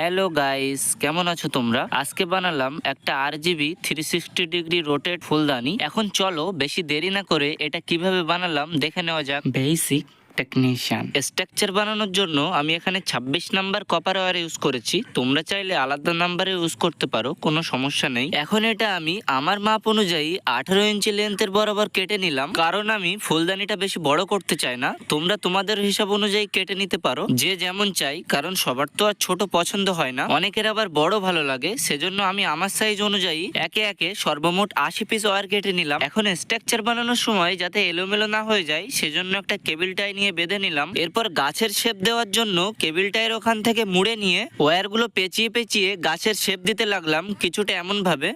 Hello guys, কেমন আছো তোমরা? আজকে বানালাম একটা RGB 360 ডিগ্রি রোটেট ফুলদানি। এখন চলো বেশি দেরি না করে এটা কিভাবে বানালাম দেখে নেওয়া যাক। বেসিক টেকনিশিয়ান স্ট্রাকচার বানানোর জন্য আমি এখানে 26 নাম্বার কপার ওয়্যার ইউজ করেছি। তোমরা চাইলে আলাদা নাম্বারে ইউজ করতে পারো, কোনো সমস্যা নেই। এখন এটা আমি আমার মাপ অনুযায়ী 18 ইঞ্চি লেন্থের বরাবর কেটে নিলাম, কারণ আমি ফুলদানিটা বেশি বড় করতে চাই না। তোমরা তোমাদের হিসাব অনুযায়ী কেটে নিতে পারো, যে যেমন চাই, কারণ সবার তো আর ছোট পছন্দ হয় না, অনেকের আবার বড় ভালো লাগে। সেজন্য আমি আমার সাইজ অনুযায়ী একে একে সর্বমোট 80 পিস ওয়্যার কেটে নিলাম। এখন স্ট্রাকচার বানানোর সময় যাতে এলোমেলো না হয়ে যায় সেজন্য একটা কেবল টাই নিয়ে বেঁধে নিলাম। এরপর গাছের শেপ দেওয়ার জন্য কেবল টাইয়ের ওখান থেকে মুড়ে নিয়ে ওয়্যারগুলো পেঁচিয়ে পেঁচিয়ে গাছের শেপ দিতে লাগলাম, কিছুটা এমন ভাবে।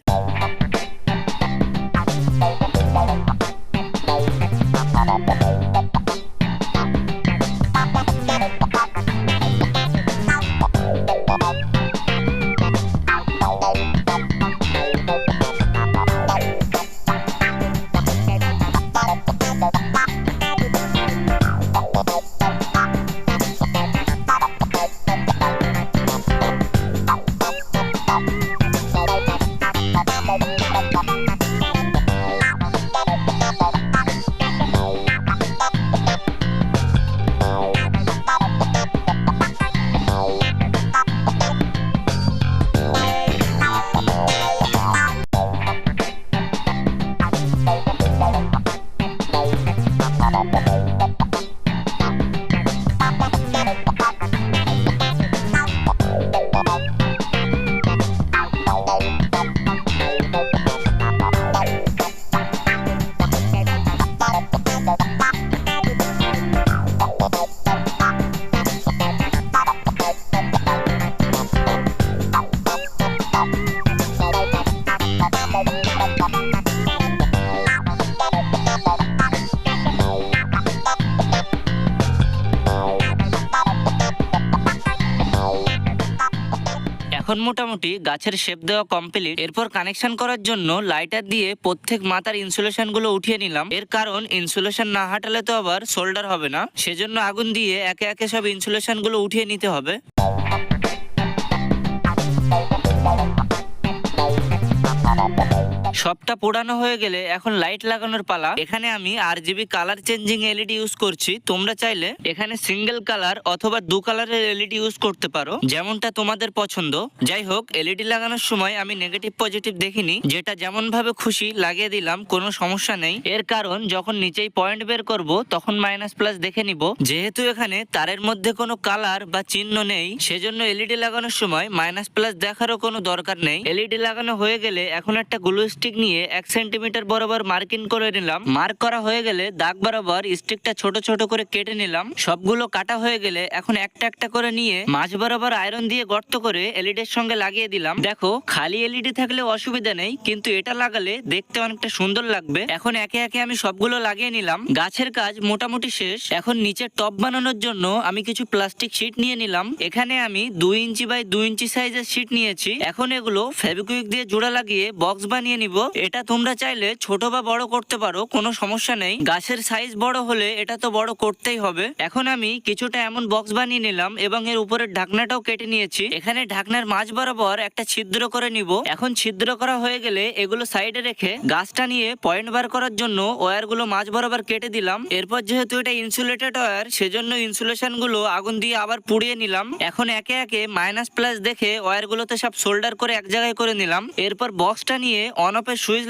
এখন মোটামুটি গাছের শেপ দেওয়া কমপ্লিট। এরপর কানেকশন করার জন্য লাইটার দিয়ে প্রত্যেক মাথার ইনসুলেশন গুলো উঠিয়ে নিলাম। এর কারণ ইনসুলেশন না হাঁটালে তো আবার সোল্ডার হবে না, সেজন্য আগুন দিয়ে একে একে সব ইনসুলেশন গুলো উঠিয়ে নিতে হবে। সবটা পোড়ানো হয়ে গেলে এখন লাইট লাগানোর পালা। এখানে আমি RGB colour changing LED use করছি। তোমরা চাইলে এখানে সিঙ্গেল কালার অথবা 2 কালারের LED ইউজ করতে পারো, যেমনটা তোমাদের পছন্দ। যাই হোক, LED লাগানোর সময় আমি নেগেটিভ পজিটিভ দেখিনি, যেটা যেমন ভাবে খুশি লাগিয়ে দিলাম, কোনো সমস্যা নেই। এর কারণ যখন নিচেই পয়েন্ট বের করব তখন মাইনাস প্লাস দেখে নিব। যেহেতু এখানে তারের মধ্যে কোনো কালার বা চিহ্ন নেই, সেজন্য LED লাগানোর সময় মাইনাস প্লাস দেখারও কোনো দরকার নেই। LED লাগানো হয়ে গেলে এখন একটা গ্লু স্টিক নিয়ে 1 সেন্টিমিটার বরাবর মার্কিং করে নিলাম। মার্ক করা হয়ে গেলে দাগ বরাবর স্টিকটা ছোট ছোট করে কেটে নিলাম। সবগুলো কাটা হয়ে গেলে এখন একটা একটা করে নিয়ে মাঝ বরাবর আয়রন দিয়ে গর্ত করে LED এর সঙ্গে লাগিয়ে দিলাম। দেখো, খালি LED থাকলে অসুবিধা নেই, কিন্তু এটা লাগালে দেখতে অনেকটা সুন্দর লাগবে। এখন একে একে আমি সবগুলো লাগিয়ে নিলাম। গাছের কাজ মোটামুটি শেষ। এখন নিচের টপ বানানোর জন্য আমি কিছু প্লাস্টিক শীট নিয়ে নিলাম। এখানে আমি 2 ইঞ্চি বাই 2 ইঞ্চি সাইজের শীট নিয়েছি। এখন এগুলো ফেভিকুইক দিয়ে জোড়া লাগিয়ে বক্স বানিয়ে নিব। এটা তোমরা চাইলে ছোট বা বড় করতে পারো, কোনো সমস্যা নেই। গাছের সাইজ বড় হলে এটা তো বড় করতেই হবে। এখন আমি কিছুটা এমন বক্স বানিয়ে নিলাম এবং এর উপরের ঢাকনাটাও কেটে নিয়েছি। এখানে ঢাকনার মাঝ বরাবর একটা ছিদ্র করে নিব। এখন ছিদ্র করা হয়ে গেলে এগুলো সাইডে রেখে গাছটা নিয়ে পয়েন্ট বার করার জন্য ওয়্যারগুলো মাঝ বরাবর কেটে দিলাম। এরপর যেহেতু এটা ইনসুলেটেড ওয়্যার, সেজন্য ইনসুলেশন গুলো আগুন দিয়ে আবার পুড়িয়ে নিলাম। এখন একে একে মাইনাস প্লাস দেখে ওয়্যারগুলোতে সব সোল্ডার করে এক জায়গায় করে নিলাম। এরপর বক্সটা নিয়ে অন অফের সুইচ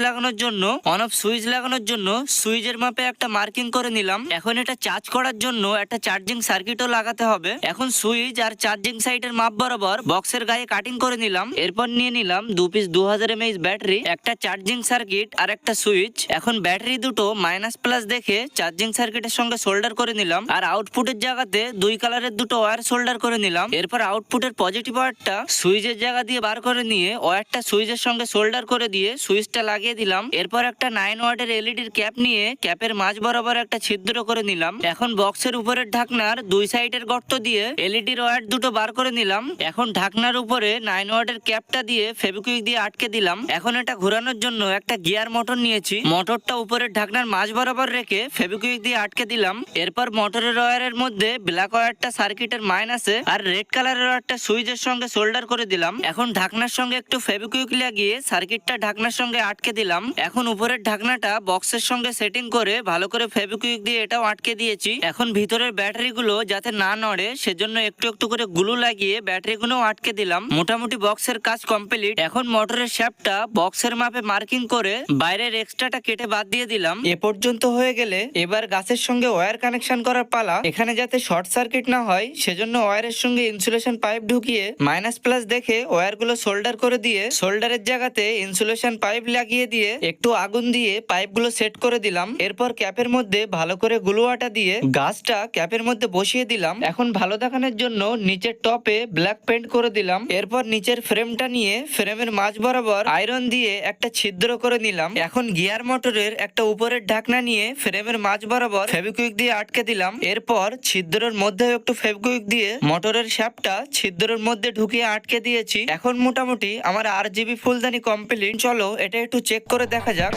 লাগানোর জন্য সুইচের মাপে একটা মার্কিং করে নিলাম। এখন এটা চার্জ করার জন্য একটা চার্জিং সার্কিটও লাগাতে হবে। এখন সুইচ আর চার্জিং সাইটের মাপ বরাবর বক্সের গায়ে কাটিং করে নিলাম। এরপর নিয়ে নিলাম 2 পিস 2000 mAh ব্যাটারি, একটা চার্জিং সার্কিট আর একটা সুইচ। এখন ব্যাটারি দুটো মাইনাস প্লাস দেখে চার্জিং সার্কিটের সঙ্গে সোল্ডার করে নিলাম, আর আউটপুটের জায়গাতে 2 কালারের দুটো ওয়্যার সোল্ডার করে নিলাম। এরপর আউটপুটের পজিটিভ ওয়্যারটা সুইচের জায়গা দিয়ে বার করে নিয়ে ওয়্যারটা সুইচের সঙ্গে সোল্ডার করে দিয়ে সুইচ সুইচটা লাগিয়ে দিলাম। এরপর একটা 9 ওয়াটের এলইডির ক্যাপ নিয়ে ক্যাপের মাঝ বরাবর একটা ছিদ্র করে নিলাম। এখন বক্সের উপরের ঢাকনার দুই সাইডের গর্ত দিয়ে এলইডির ওয়্যার দুটো বার করে নিলাম। এখন ঢাকনার উপরে 9 ওয়াটের ক্যাপটা দিয়ে ফেভিকুইক দিয়ে আটকে দিলাম। এখন এটা ঘোরানোর জন্য একটা গিয়ার মোটর নিয়েছি। মোটরটা উপরের ঢাকনার মাঝ বরাবর রেখে ফেভিকুইক দিয়ে আটকে দিলাম। এরপর মোটরের ওয়্যারের মধ্যে ব্ল্যাক ওয়্যারটা সার্কিটের মাইনাসে আর রেড কালারের ওয়্যারটা সুইচের সঙ্গে সোল্ডার করে দিলাম। এখন ঢাকনার সঙ্গে একটু ফেভিকুইক লাগিয়ে সার্কিটটা ঢাকনার সঙ্গে আটকে দিলাম। এখন উপরের ঢাকনাটা বক্সের সঙ্গে সেটিং করে ভালো করে ফেভিকুইক দিয়ে এটাও আটকে দিয়েছি। এখন ভিতরের ব্যাটারিগুলো যাতে না নড়ে সেজন্য একটু একটু করে গ্লু লাগিয়ে ব্যাটারিগুলো আটকে দিলাম। মোটামুটি বক্সের কাজ কমপ্লিট। এখন মোটরের শ্যাফটটা বক্সের মাপে মার্কিং করে বাইরের এক্সট্রাটা কেটে বাদ দিয়ে দিলাম। এ পর্যন্ত হয়ে গেলে এবার গাছের সঙ্গে ওয়্যার কানেকশন করার পালা। এখানে যাতে শর্ট সার্কিট না হয় সেজন্য ওয়্যারের সঙ্গে ইনসুলেশন পাইপ ঢুকিয়ে মাইনাস প্লাস দেখে ওয়্যারগুলো সোল্ডার করে দিয়ে সোল্ডারের জায়গাতে ইনসুলেশন পাইপ লাগিয়ে দিয়ে একটু আগুন দিয়ে পাইপগুলো সেট করে দিলাম। এরপর ক্যাপের মধ্যে ভালো করে গ্লু আটা দিয়ে গাছটা ক্যাপের মধ্যে বসিয়ে দিলাম। এখন ভালো দেখানোর জন্য নিচের টপে ব্ল্যাক পেন্ট করে দিলাম। এরপর নিচের ফ্রেমটা নিয়ে ফ্রেমের মাঝ বরাবর আয়রন দিয়ে একটা ছিদ্র করে নিলাম। এখন গিয়ার মোটরের একটা উপরের ঢাকনা নিয়ে ফ্রেমের মাঝ বরাবর ফেভিকুইক দিয়ে আটকে দিলাম। এরপর ছিদ্রের মধ্যে একটু ফেভিকুইক দিয়ে মোটরের শ্যাফটটা ছিদ্রের মধ্যে ঢুকিয়ে আটকে দিয়েছি। এখন মোটামুটি আমার আরজিবি ফুলদানি কমপ্লিট। চলো এটা একটু চেক করে দেখা যাক।